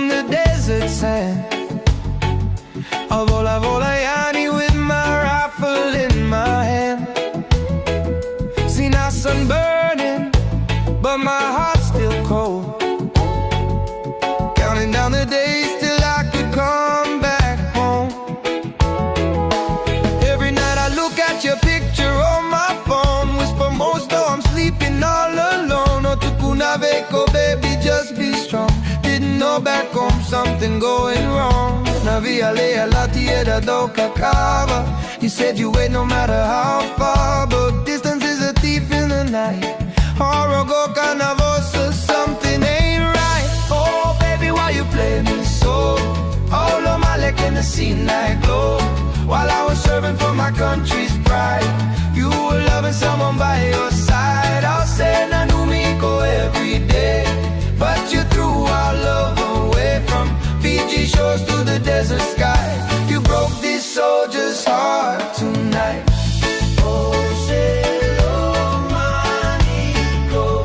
the desert sand. I'll vola volayani with my rifle in my hand. Sinai sun burning, but my heart's still cold. Counting down the days till I could come back home. Every night I look at your picture on my phone. Whisper most though I'm sleeping all alone. No tukunaveko, baby, just be strong. Didn't know back home something going wrong. Navia lea la tierra do cacava. You said you wait no matter how far, but distance is a thief in the night. Horrigo canavosa, something ain't right. Oh baby, why you play me so? All of my leg in the Sinai glow. While I was serving for my country's pride, you were loving someone by your side. I'll say Nanumico every day, but you threw our love away. From Fiji shores to the desert sky, you broke this soldier's heart tonight. Oh, say Romanico,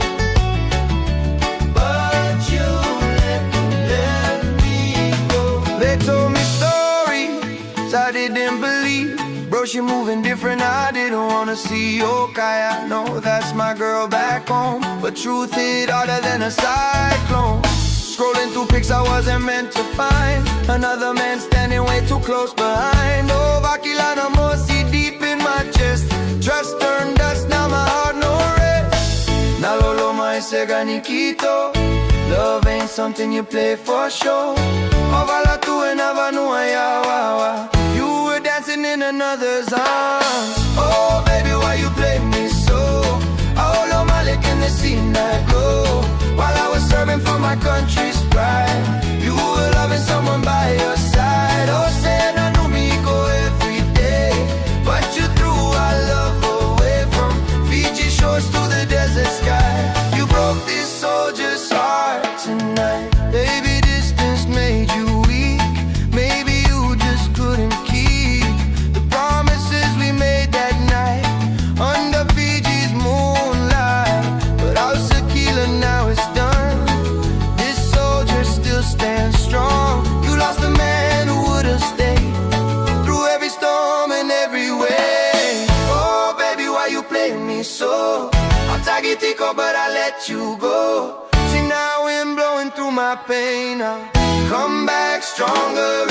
but you let me go. They told me stories I didn't believe. Bro, she moving different, I didn't wanna see. Okay, I know that's my girl back home, but truth hit harder than a cyclone. Scrolling through pics I wasn't meant to find. Another man standing way too close behind. Oh, Vakilana Mosi deep in my chest. Trust turned dust, now my heart no rest. Nalolo mai sega nikito. Love ain't something you play for show. Ovala tu e navanua ya wawa. You were dancing in another's arms. Oh baby, why you play me so? Aolo Malik in the Sinai glow. While I was serving for my country's pride, you were loving someone by your side. Oh, said I knew me go every day, but you threw our love away. From Fiji shores to the desert sky, you broke this soldier's heart tonight. Baby, distance made you weak. Maybe you just couldn't keep the promises we made that night under Fiji's moonlight. But our tequila now is done. This soldier still stands strong. You lost a man who would've stayed through every storm and every way. Oh baby, why you play me so? I'm tagitico, but I let you go. See now wind blowing through my pain. I'll come back stronger